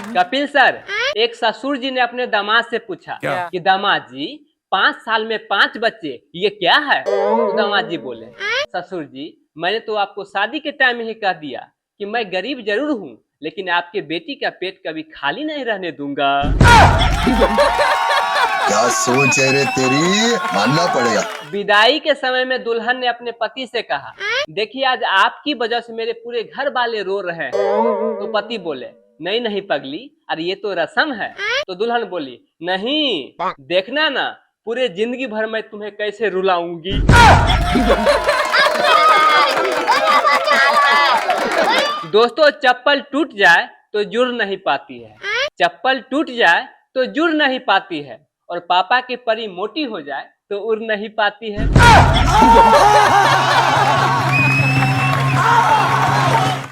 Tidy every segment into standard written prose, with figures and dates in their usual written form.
Kapil sir, एक ससुर जी ने अपने दामाद से पूछा कि दामाद जी 5 साल में 5 बच्चे ये क्या है? तो दामाद जी बोले, ससुर जी मैंने तो आपको शादी के टाइम ही कह दिया कि मैं गरीब जरूर हूँ लेकिन आपके बेटी का पेट कभी खाली नहीं रहने दूंगा। क्या सोच है रे तेरी, मानना पड़ेगा। विदाई के समय में दुल्हन ने अपने पति से कहा, देखिए आज आपकी वजह से मेरे पूरे घर वाले रो रहे हैं। तो पति बोले, नहीं नहीं पगली, अरे ये तो रस्म है। तो दुल्हन बोली, नहीं देखना ना पूरे जिंदगी भर मैं तुम्हें कैसे रुलाऊंगी। दोस्तों, चप्पल टूट जाए तो जुड़ नहीं पाती है, चप्पल टूट जाए तो जुड़ नहीं पाती है, और पापा की परी मोटी हो जाए तो उड़ नहीं पाती है।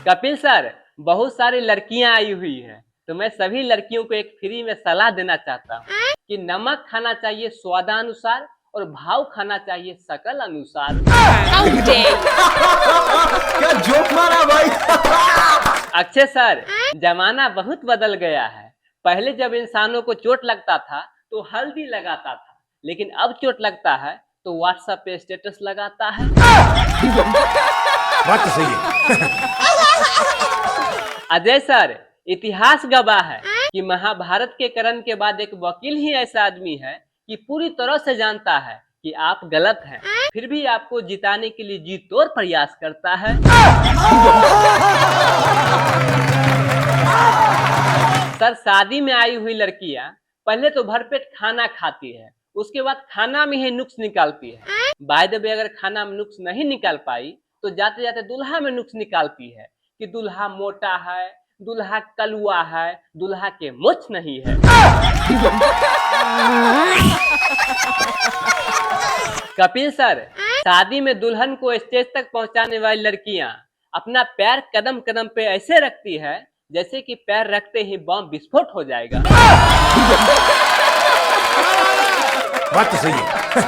कपिल सर, बहुत सारी लड़कियां आई हुई हैं, तो मैं सभी लड़कियों को एक फ्री में सलाह देना चाहता हूँ कि नमक खाना चाहिए स्वादानुसार और भाव खाना चाहिए सकल अनुसार। क्या जोक मारा भाई। अक्षय सर, जमाना बहुत बदल गया है। पहले जब इंसानों को चोट लगता था तो हल्दी लगाता था, लेकिन अब चोट लगता है तो व्हाट्सएप पे स्टेटस लगाता है। बात तो सही है। अजय सर, इतिहास गवाह है कि महाभारत के करण के बाद एक वकील ही ऐसा आदमी है कि पूरी तरह से जानता है कि आप गलत हैं, फिर भी आपको जिताने के लिए जी तोड़ प्रयास करता है। सर, शादी में आई हुई लड़कियां पहले तो भरपेट खाना खाती है, उसके बाद खाना में ही नुक्स निकालती है। बाय द वे, अगर खाना में नुक्स नहीं निकाल पाई तो जाते जाते दुल्हा में नुक्स निकालती है कि दुल्हा मोटा है, दुल्हा कलुआ है, दुल्हा के मुछ नहीं है। कपिल सर, शादी में दुल्हन को स्टेज तक पहुंचाने वाली लड़कियां अपना पैर कदम कदम पे ऐसे रखती है जैसे कि पैर रखते ही बम विस्फोट हो जाएगा। बात तो सही है।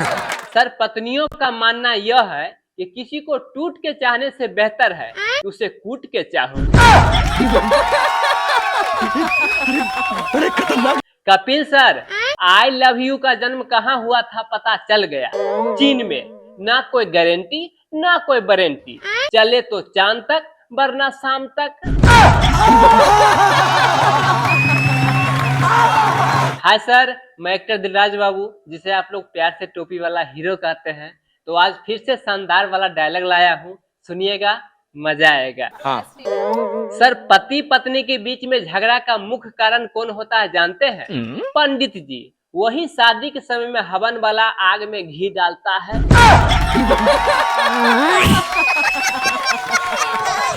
सर, पत्नियों का मानना यह है कि किसी को टूट के चाहने से बेहतर है कि उसे कूट के चाहो। Kapil sir, I love you का जन्म कहाँ हुआ था पता चल गया, चीन में। ना कोई गारंटी ना कोई वारंटी, चले तो चांद तक वरना शाम तक। हाय सर, मैं एक्टर दिलराज बाबू, जिसे आप लोग प्यार से टोपी वाला हीरो कहते हैं। तो आज फिर से शानदार वाला डायलॉग लाया हूँ, सुनिएगा, मजा आएगा। हाँ। सर, पति पत्नी के बीच में झगड़ा का मुख्य कारण कौन होता है जानते हैं? पंडित जी। वही शादी के समय में हवन वाला आग में घी डालता है।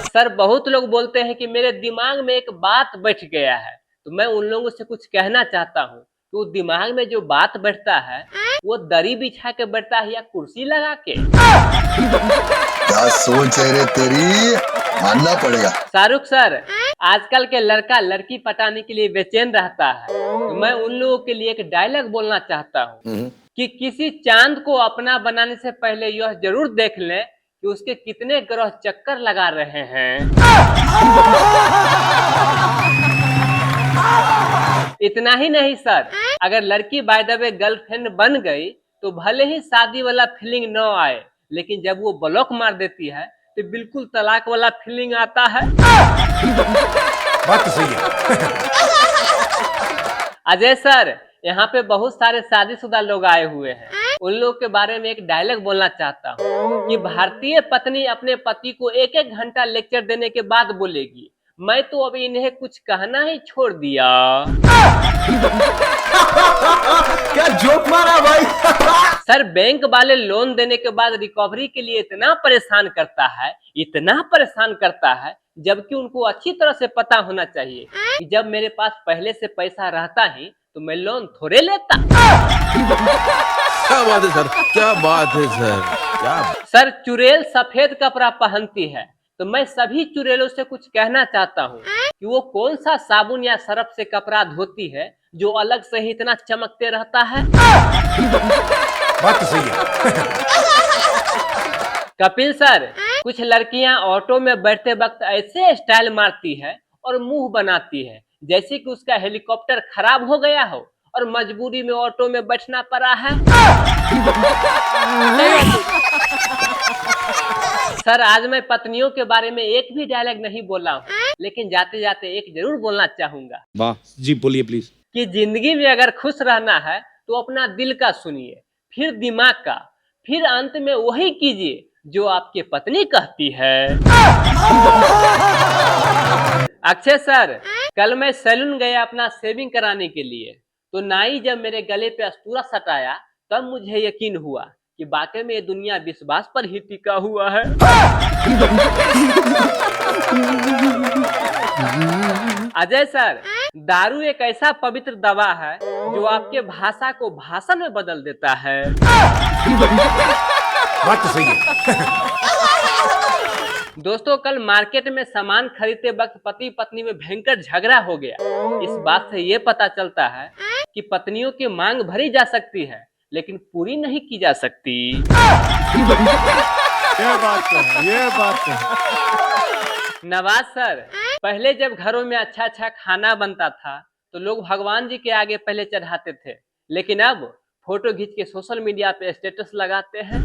सर, बहुत लोग बोलते हैं कि मेरे दिमाग में एक बात बैठ गया है, तो मैं उन लोगों से कुछ कहना चाहता हूँ कि वो दिमाग में जो बात बैठता है वो दरी बिछा के बैठता है या कुर्सी लगा के? क्या सोच है रे तेरी, मानना पड़ेगा। शाहरुख सर, आजकल के लड़का लड़की पटाने के लिए बेचैन रहता है, तो मैं उन लोगों के लिए एक डायलॉग बोलना चाहता हूँ कि किसी चांद को अपना बनाने से पहले यह जरूर देख लें कि उसके कितने ग्रह चक्कर लगा रहे हैं। इतना ही नहीं सर, अगर लड़की बाय द वे गर्लफ्रेंड बन गई तो भले ही शादी वाला फीलिंग न आए, लेकिन जब वो ब्लॉक मार देती है तो बिल्कुल तलाक वाला फीलिंग आता है। बात तो सही है। अजय सर, यहाँ पे बहुत सारे शादीशुदा लोग आए हुए हैं, उन लोग के बारे में एक डायलॉग बोलना चाहता हूँ कि भारतीय पत्नी अपने पति को 1-1 घंटा लेक्चर देने के बाद बोलेगी, मैं तो अभी इन्हें कुछ कहना ही छोड़ दिया। क्या जोक मारा भाई। सर, बैंक वाले लोन देने के बाद रिकवरी के लिए इतना परेशान करता है, इतना परेशान करता है, जबकि उनको अच्छी तरह से पता होना चाहिए कि जब मेरे पास पहले से पैसा रहता ही तो मैं लोन थोड़े लेता। क्या बात है सर, क्या बात है सर, क्या। सर, चुड़ैल सफेद कपड़ा पहनती है, तो मैं सभी चुड़ैलों से कुछ कहना चाहता हूँ कि वो कौन सा साबुन या सरफ से कपड़ा धोती है जो अलग से ही इतना चमकते रहता है। बात तो सही है। कपिल सर, कुछ लड़कियां ऑटो में बैठते वक्त ऐसे स्टाइल मारती है और मुंह बनाती है जैसे कि उसका हेलीकॉप्टर खराब हो गया हो और मजबूरी में ऑटो में बैठना पड़ा है। सर आज मैं पत्नियों के बारे में एक भी डायलॉग नहीं बोला हूँ, लेकिन जाते जाते एक जरूर बोलना चाहूंगा। वाह जी, बोलिए प्लीज। कि जिंदगी में अगर खुश रहना है तो अपना दिल का सुनिए, फिर दिमाग का, फिर अंत में वही कीजिए जो आपकी पत्नी कहती है। अक्षय सर, कल मैं सैलून गया अपना शेविंग कराने के लिए, तो नाई जब मेरे गले पे अस्तूरा सटाया तब मुझे यकीन हुआ कि वाकई में ये दुनिया विश्वास पर ही टिका हुआ है। अजय सर, दारू एक ऐसा पवित्र दवा है जो आपके भाषा को भाषण में बदल देता है। बात तो सही है। दोस्तों, कल मार्केट में सामान खरीदते वक्त पति पत्नी में भयंकर झगड़ा हो गया। इस बात से ये पता चलता है कि पत्नियों की मांग भरी जा सकती है लेकिन पूरी नहीं की जा सकती। ये बात तो है, ये बात तो है। नवाज सर, पहले जब घरों में अच्छा अच्छा खाना बनता था तो लोग भगवान जी के आगे पहले चढ़ाते थे, लेकिन अब फोटो खींच के सोशल मीडिया पे स्टेटस लगाते हैं।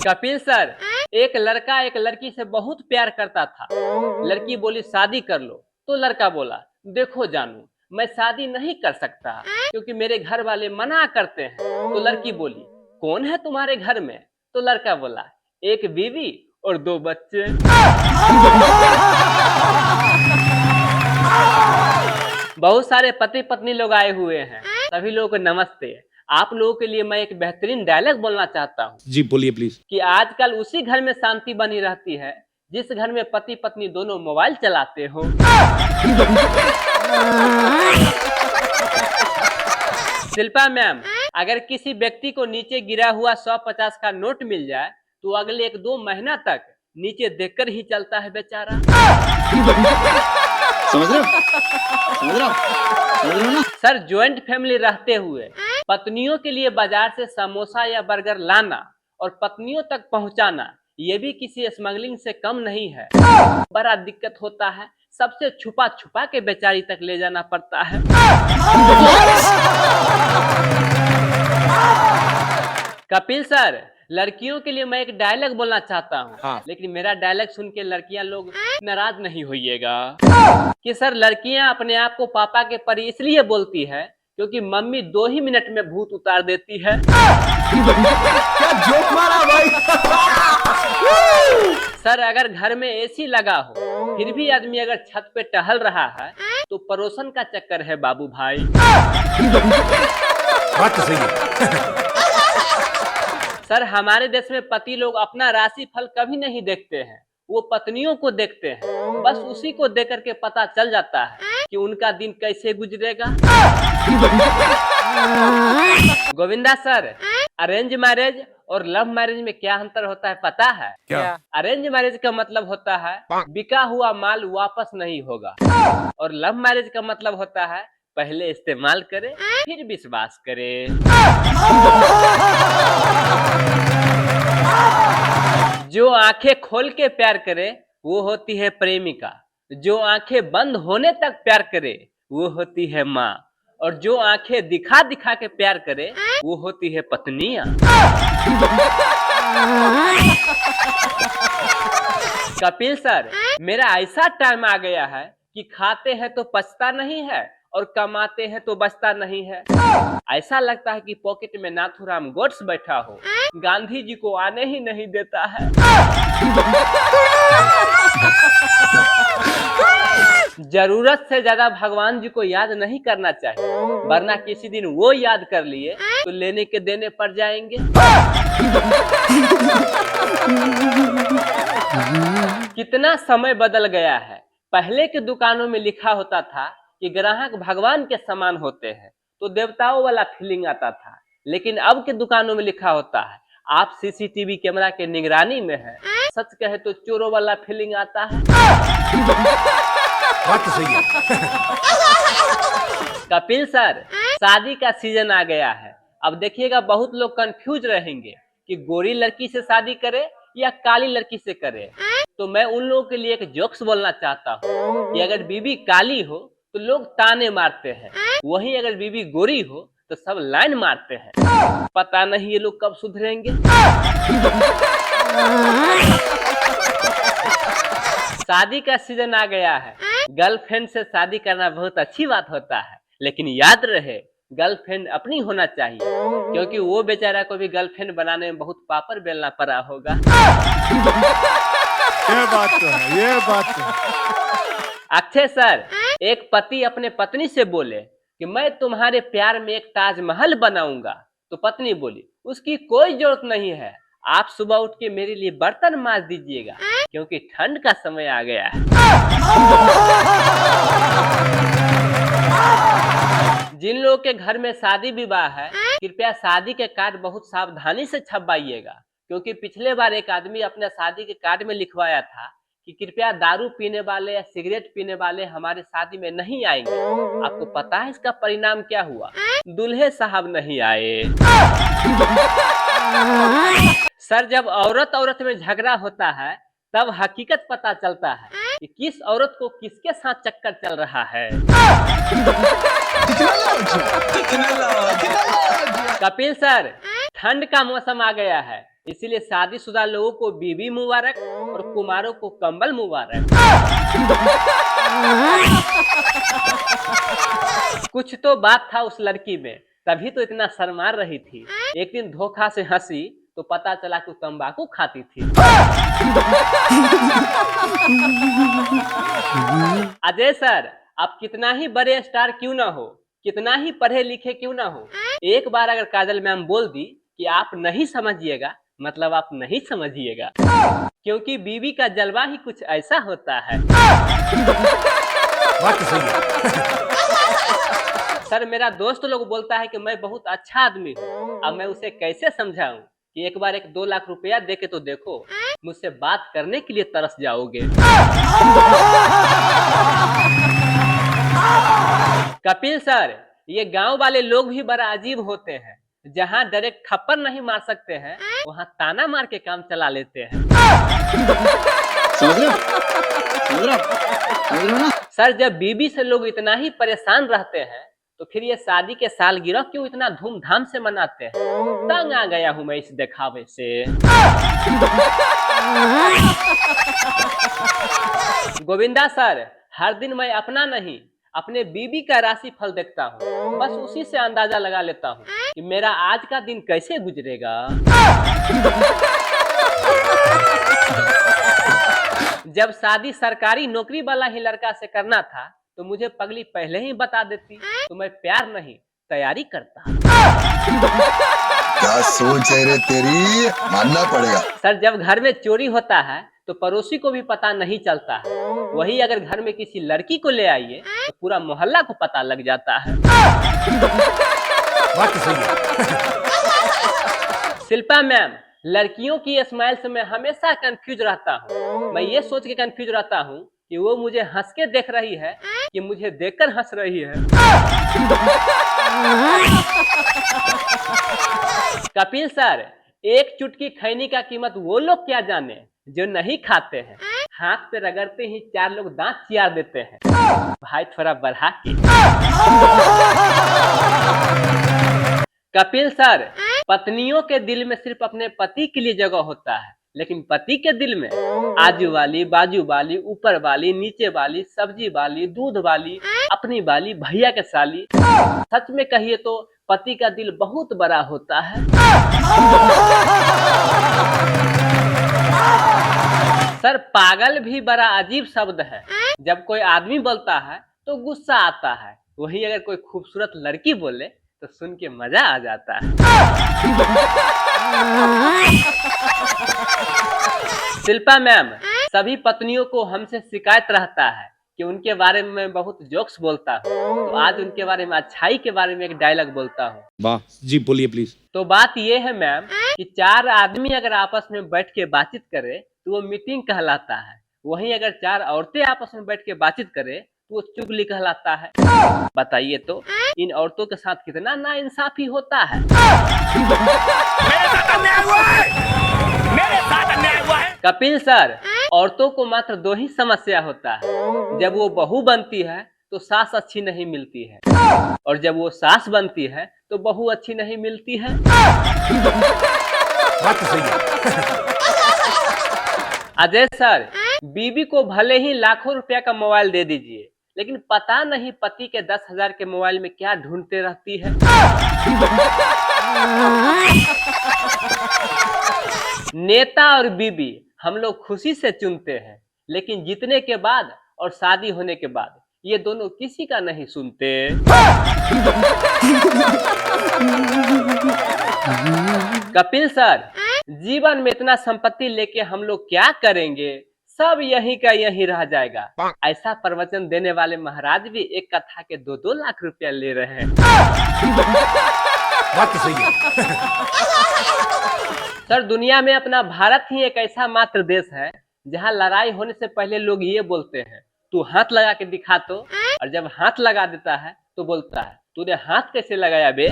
कपिल सर, एक लड़का एक लड़की से बहुत प्यार करता था। लड़की बोली शादी कर लो, तो लड़का बोला देखो जानू, मैं शादी नहीं कर सकता क्योंकि मेरे घर वाले मना करते हैं। तो लड़की बोली कौन है तुम्हारे घर में? तो लड़का बोला एक बीवी और 2 बच्चे। बहुत सारे पति पत्नी लोग आए हुए हैं, सभी लोगों को नमस्ते। आप लोगों के लिए मैं एक बेहतरीन डायलॉग बोलना चाहता हूँ। जी बोलिए प्लीज। कि आजकल उसी घर में शांति बनी रहती है जिस घर में पति पत्नी दोनों मोबाइल चलाते हो। शिल्पा मैम, अगर किसी व्यक्ति को नीचे गिरा हुआ 150 का नोट मिल जाए तो अगले 1-2 महीना तक नीचे देखकर ही चलता है बेचारा। समझ रहे हो ना? सर, ज्वाइंट फैमिली रहते हुए पत्नियों के लिए बाजार से समोसा या बर्गर लाना और पत्नियों तक पहुंचाना ये भी किसी स्मगलिंग से कम नहीं है। बड़ा दिक्कत होता है, सबसे छुपा छुपा के बेचारी तक ले जाना पड़ता है। कपिल सर, लड़कियों के लिए मैं एक डायलॉग बोलना चाहता हूँ। हाँ। लेकिन मेरा डायलॉग सुन के लड़कियां लोग नाराज नहीं होइएगा। कि सर, लड़कियां अपने आप को पापा के परी इसलिए बोलती है क्योंकि मम्मी 2 ही मिनट में भूत उतार देती है। क्या जोक मारा भाई। सर, अगर घर में एसी लगा हो फिर भी आदमी अगर छत पे टहल रहा है तो पड़ोसन का चक्कर है बाबू भाई। बात तो सही है। सर, हमारे देश में पति लोग अपना राशि फल कभी नहीं देखते हैं, वो पत्नियों को देखते हैं। बस उसी को देख करके पता चल जाता है कि उनका दिन कैसे गुजरेगा। गोविंदा सर, अरेंज मैरिज और लव मैरिज में क्या अंतर होता है पता है? क्या? अरेंज मैरिज का मतलब होता है बिका हुआ माल वापस नहीं होगा, और लव मैरिज का मतलब होता है पहले इस्तेमाल करे फिर विश्वास करे। जो आंखें खोल के प्यार करे वो होती है प्रेमिका, जो आंखें बंद होने तक प्यार करे वो होती है माँ, और जो आंखें दिखा दिखा के प्यार करे वो होती है पत्नियां। कपिल सर, मेरा ऐसा टाइम आ गया है कि खाते हैं तो पछता नहीं है और कमाते हैं तो बचता नहीं है। ऐसा लगता है कि पॉकेट में नाथुराम गोड्स बैठा हो, गांधी जी को आने ही नहीं देता है। जरूरत से ज्यादा भगवान जी को याद नहीं करना चाहिए, वरना किसी दिन वो याद कर लिए तो लेने के देने पड़ जाएंगे। कितना समय बदल गया है। पहले के दुकानों में लिखा होता था कि ग्राहक भगवान के समान होते हैं, तो देवताओं वाला फीलिंग आता था। लेकिन अब के दुकानों में लिखा होता है आप सीसीटीवी कैमरा के निगरानी में है, सच कहे तो चोरों वाला फीलिंग आता है। बात तो सही है। कपिल सर, शादी का सीजन आ गया है। अब देखिएगा बहुत लोग कंफ्यूज रहेंगे कि गोरी लड़की से शादी करे या काली लड़की से करे। तो मैं उन लोगों के लिए एक जोक्स बोलना चाहता हूँ कि अगर बीबी काली हो तो लोग ताने मारते हैं, वहीं अगर बीबी गोरी हो तो सब लाइन मारते हैं। पता नहीं ये लोग कब सुधरेंगे। शादी का सीजन आ गया है, गर्लफ्रेंड से शादी करना बहुत अच्छी बात होता है, लेकिन याद रहे गर्लफ्रेंड अपनी होना चाहिए, क्योंकि वो बेचारा को भी गर्लफ्रेंड बनाने में बहुत पापड़ बेलना पड़ा होगा। ये बात तो है, ये बात तो है। अक्षय सर, एक पति अपने पत्नी से बोले कि मैं तुम्हारे प्यार में एक ताजमहल बनाऊंगा, तो पत्नी बोली उसकी कोई जरूरत नहीं है, आप सुबह उठ के मेरे लिए बर्तन मांज दीजिएगा, क्योंकि ठंड का समय आ गया है। जिन लोगों के घर में शादी विवाह है, कृपया शादी के कार्ड बहुत सावधानी से छपवाइएगा, क्योंकि पिछले बार एक आदमी अपने शादी के कार्ड में लिखवाया था कि कृपया दारू पीने वाले या सिगरेट पीने वाले हमारे शादी में नहीं आएंगे। आपको पता है इसका परिणाम क्या हुआ? दूल्हे साहब नहीं आए। सर, जब औरत औरत में झगड़ा होता है तब हकीकत पता चलता है कि किस औरत को किसके साथ चक्कर चल रहा है। कपिल सर, ठंड का मौसम आ गया है, इसीलिए शादीशुदा लोगों को बीबी मुबारक और कुमारों को कंबल मुबारक। कुछ तो बात था उस लड़की में, तभी तो इतना शर्मा रही थी। एक दिन धोखा से हंसी तो पता चला कि तंबाकू खाती थी। अजय सर, आप कितना ही बड़े स्टार क्यों ना हो, कितना ही पढ़े लिखे क्यों ना हो, एक बार अगर काजल मैम बोल दी कि आप नहीं समझिएगा, मतलब आप नहीं समझिएगा, क्योंकि बीवी का जलवा ही कुछ ऐसा होता है। सर, मेरा दोस्त लोग बोलता है कि मैं बहुत अच्छा आदमी हूँ, अब मैं उसे कैसे समझाऊं कि एक बार 2 लाख रुपया दे के तो देखो, मुझसे बात करने के लिए तरस जाओगे। कपिल सर, ये गांव वाले लोग भी बड़ा अजीब होते हैं, जहां डायरेक्ट थप्पड़ नहीं मार सकते हैं वहां ताना मार के काम चला लेते हैं। समझ रहे हो ना? सर, जब बीबी से लोग इतना ही परेशान रहते हैं तो फिर ये शादी के सालगिरह क्यों इतना धूमधाम से मनाते हैं? तंग आ गया हूं मैं इस दिखावे से। गोविंदा सर, हर दिन मैं अपना नहीं अपने बीबी का राशि फल देखता हूँ, बस उसी से अंदाजा लगा लेता हूँ कि मेरा आज का दिन कैसे गुजरेगा। जब शादी सरकारी नौकरी वाला ही लड़का से करना था तो मुझे पगली पहले ही बता देती, तो मैं प्यार नहीं तैयारी करता। क्या सोच है रे तेरी, मानना पड़ेगा। सर, जब घर में चोरी होता है तो पड़ोसी को भी पता नहीं चलता है, वही अगर घर में किसी लड़की को ले आइए तो पूरा मोहल्ला को पता लग जाता है। बात तो सही है। शिल्पा मैम, लड़कियों की स्माइल से मैं हमेशा कंफ्यूज रहता हूँ। मैं ये सोच के कंफ्यूज रहता हूँ कि वो मुझे हंस के देख रही है कि मुझे देखकर हंस रही है। कपिल सर, एक चुटकी खैनी का कीमत वो लोग क्या जाने जो नहीं खाते हैं, हाथ पे रगड़ते ही 4 लोग दांत चियार देते हैं। भाई थोड़ा बढ़ा के। कपिल सर, पत्नियों के दिल में सिर्फ अपने पति के लिए जगह होता है, लेकिन पति के दिल में आजू वाली, बाजू वाली, ऊपर वाली, नीचे वाली, सब्जी वाली, दूध वाली, अपनी वाली, भैया के साली। सच में कहिए तो पति का दिल बहुत बड़ा होता है। सर, पागल भी बड़ा अजीब शब्द है। जब कोई आदमी बोलता है तो गुस्सा आता है, वहीं अगर कोई खूबसूरत लड़की बोले तो सुन के मजा आ जाता है। शिल्पा मैम, सभी पत्नियों को हमसे शिकायत रहता है कि उनके बारे में मैं बहुत जोक्स बोलता हूँ, तो आज उनके बारे में, अच्छाई के बारे में एक डायलॉग बोलता हूँ। वाह जी, बोलिए प्लीज। तो बात ये है मैम कि 4 आदमी अगर आपस में बैठ के बातचीत करे तो वो मीटिंग कहलाता है, वहीं अगर 4 औरतें आपस में बैठ के बातचीत करे तो वो चुगली कहलाता है। बताइए तो इन औरतों के साथ कितना नाइंसाफी होता है। मेरे साथ अन्याय हुआ है। मेरे साथ अन्याय हुआ है। कपिल सर, औरतों को मात्र दो ही समस्या होता है, जब वो बहू बनती है तो सास अच्छी नहीं मिलती है, और जब वो सास बनती है तो बहू अच्छी नहीं मिलती है। बात तो सही है। अजय सर, बीवी को भले ही लाखों रुपया का मोबाइल दे दीजिए, लेकिन पता नहीं पति के 10,000 के मोबाइल में क्या ढूंढते रहती है। नेता और बीबी हम लोग खुशी से चुनते हैं, लेकिन जीतने के बाद और शादी होने के बाद ये दोनों किसी का नहीं सुनते। कपिल सर, जीवन में इतना संपत्ति लेके हम लोग क्या करेंगे, सब यहीं का यहीं रह जाएगा। ऐसा प्रवचन देने वाले महाराज भी एक कथा के 2-2 लाख रुपया ले रहे हैं। बात तो सही है। सर, दुनिया में अपना भारत ही एक ऐसा मात्र देश है जहां लड़ाई होने से पहले लोग ये बोलते हैं, तू हाथ लगा के दिखा तो, और जब हाथ लगा देता है तो बोलता है, तूने हाथ कैसे लगाया बे।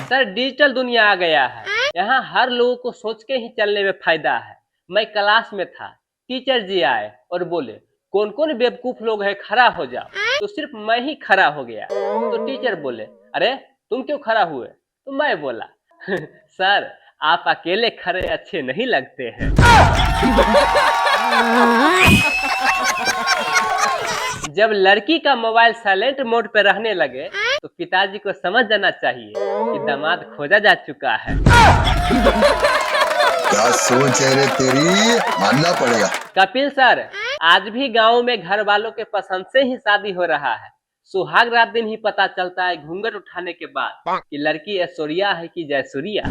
सर, डिजिटल दुनिया आ गया है, यहाँ हर लोगों को सोच के ही चलने में फायदा है। मैं क्लास में था, टीचर जी आए और बोले, कौन कौन बेवकूफ लोग हैं, खड़ा हो जाओ। तो सिर्फ मैं ही खड़ा हो गया। तो टीचर बोले, अरे तुम क्यों खड़ा हुए। तो मैं बोला, सर आप अकेले खड़े अच्छे नहीं लगते हैं। जब लड़की का मोबाइल साइलेंट मोड पे रहने लगे तो पिताजी को समझ जाना चाहिए कि दामाद खोजा जा चुका है। क्या सोच है रे तेरी, मानना पड़ेगा। कपिल सर, आज भी गाँव में घर वालों के पसंद से ही शादी हो रहा है। सुहाग रात दिन ही पता चलता है घूंघट उठाने के बाद कि लड़की ऐश्वर्या है कि जयसूर्या।